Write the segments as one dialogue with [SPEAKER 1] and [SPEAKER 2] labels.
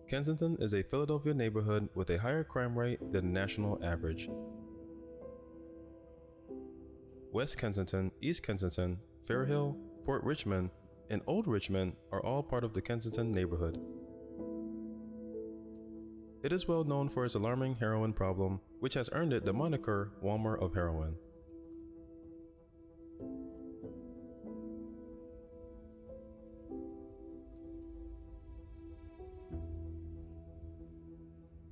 [SPEAKER 1] Kensington is a Philadelphia neighborhood with a higher crime rate than the national average. West Kensington, East Kensington, Fair Hill, Port Richmond, and Old Richmond are all part of the Kensington neighborhood. It is well known for its alarming heroin problem, which has earned it the moniker Walmart of heroin.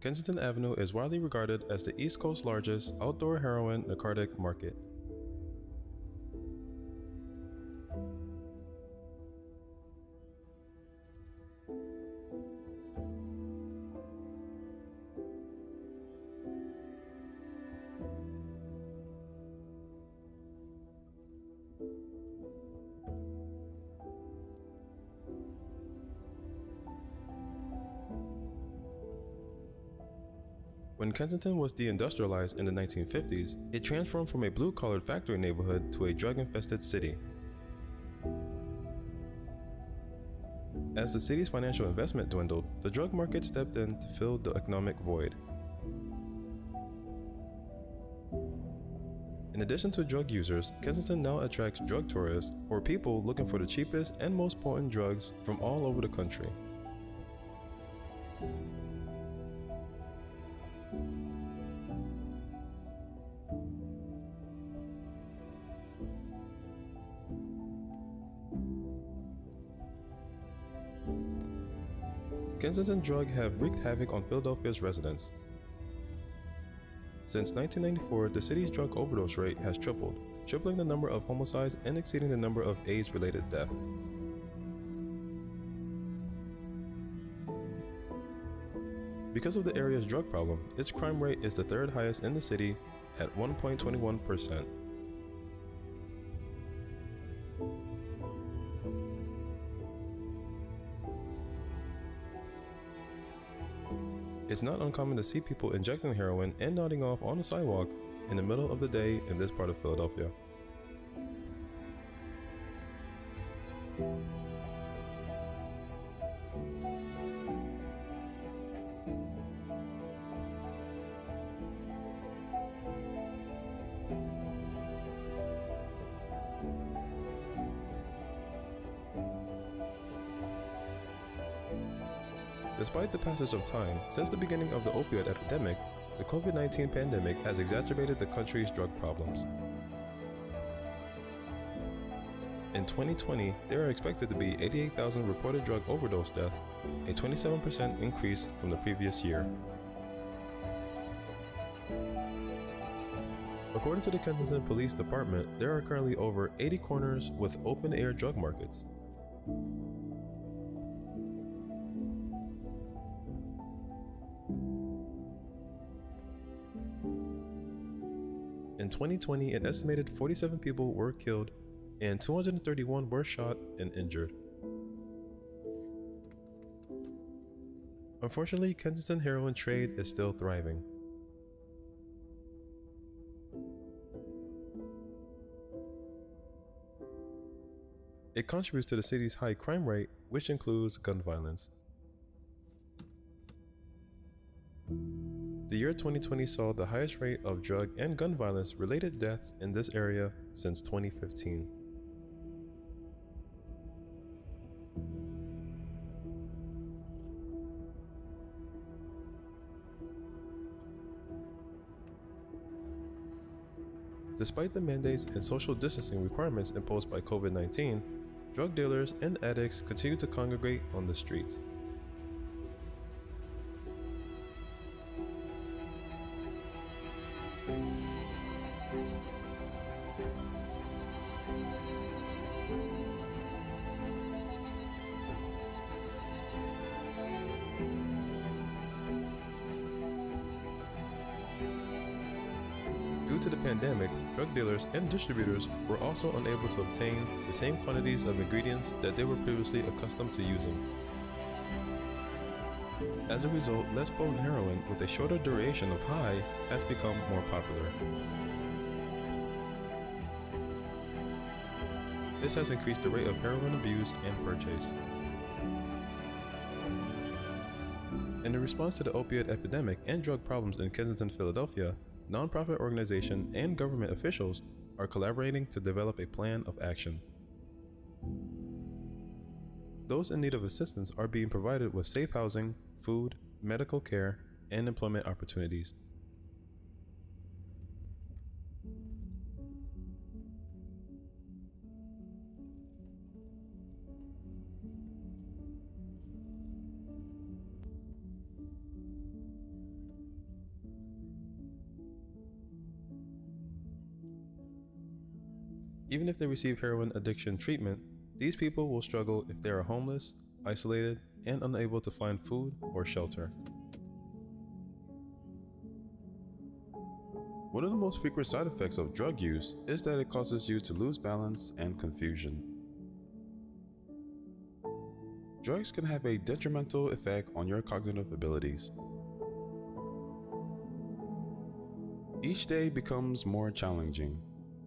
[SPEAKER 1] Kensington Avenue is widely regarded as the East Coast's largest outdoor heroin narcotic market. When Kensington was deindustrialized in the 1950s, it transformed from a blue-collar factory neighborhood to a drug-infested city. As the city's financial investment dwindled, the drug market stepped in to fill the economic void. In addition to drug users, Kensington now attracts drug tourists, or people looking for the cheapest and most potent drugs from all over the country. Kensington drugs have wreaked havoc on Philadelphia's residents. Since 1994, the city's drug overdose rate has tripled, tripling the number of homicides and exceeding the number of AIDS-related deaths. Because of the area's drug problem, its crime rate is the third highest in the city at 1.21%. It's not uncommon to see people injecting heroin and nodding off on the sidewalk in the middle of the day in this part of Philadelphia. Despite the passage of time, since the beginning of the opioid epidemic, the COVID-19 pandemic has exacerbated the country's drug problems. In 2020, there are expected to be 88,000 reported drug overdose deaths, a 27% increase from the previous year. According to the Kensington Police Department, there are currently over 80 corners with open-air drug markets. In 2020, an estimated 47 people were killed and 231 were shot and injured. Unfortunately, Kensington heroin trade is still thriving. It contributes to the city's high crime rate, which includes gun violence. The year 2020 saw the highest rate of drug and gun violence related deaths in this area since 2015. Despite the mandates and social distancing requirements imposed by COVID-19, drug dealers and addicts continue to congregate on the streets. Due to the pandemic, drug dealers and distributors were also unable to obtain the same quantities of ingredients that they were previously accustomed to using. As a result, less potent heroin with a shorter duration of high has become more popular. This has increased the rate of heroin abuse and purchase. In response to the opioid epidemic and drug problems in Kensington, Philadelphia, nonprofit organizations and government officials are collaborating to develop a plan of action. Those in need of assistance are being provided with safe housing, food, medical care, and employment opportunities. Even if they receive heroin addiction treatment, these people will struggle if they are homeless, isolated, and unable to find food or shelter. One of the most frequent side effects of drug use is that it causes you to lose balance and confusion. Drugs can have a detrimental effect on your cognitive abilities. Each day becomes more challenging.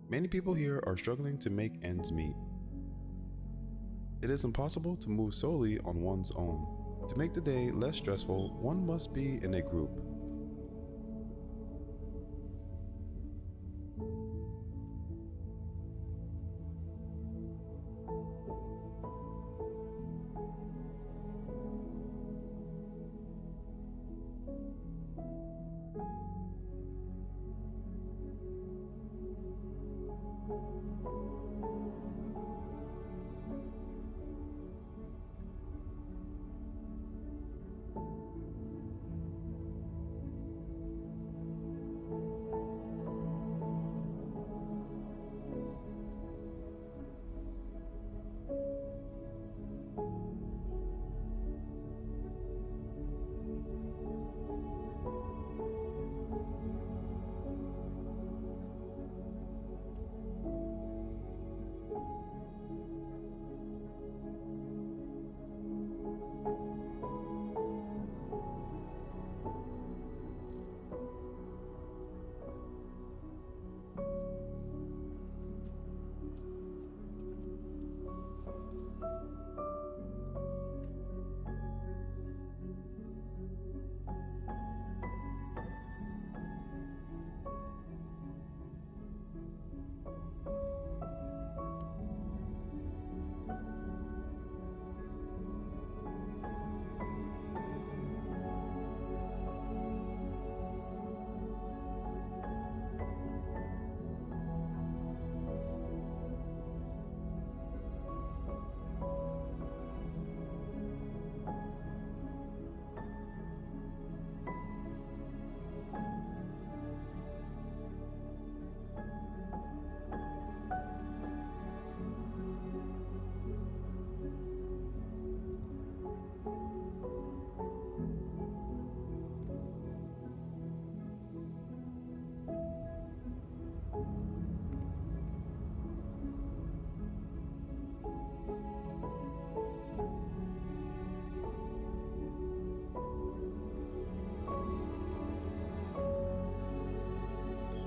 [SPEAKER 1] Many people here are struggling to make ends meet. It is impossible to move solely on one's own. To make the day less stressful, one must be in a group.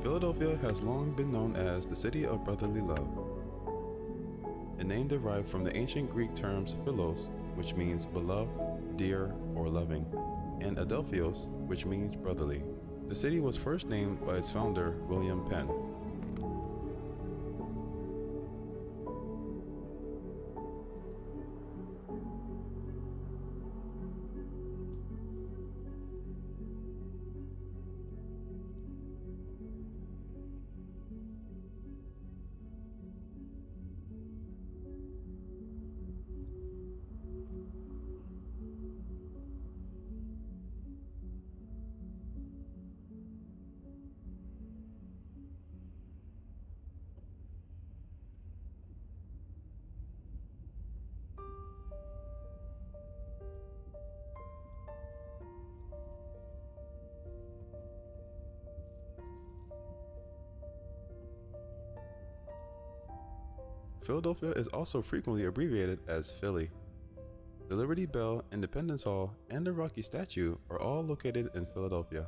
[SPEAKER 1] Philadelphia has long been known as the city of brotherly love, a name derived from the ancient Greek terms philos, which means beloved, dear, or loving, and adelphios, which means brotherly. The city was first named by its founder, William Penn. Philadelphia is also frequently abbreviated as Philly. The Liberty Bell, Independence Hall, and the Rocky statue are all located in Philadelphia.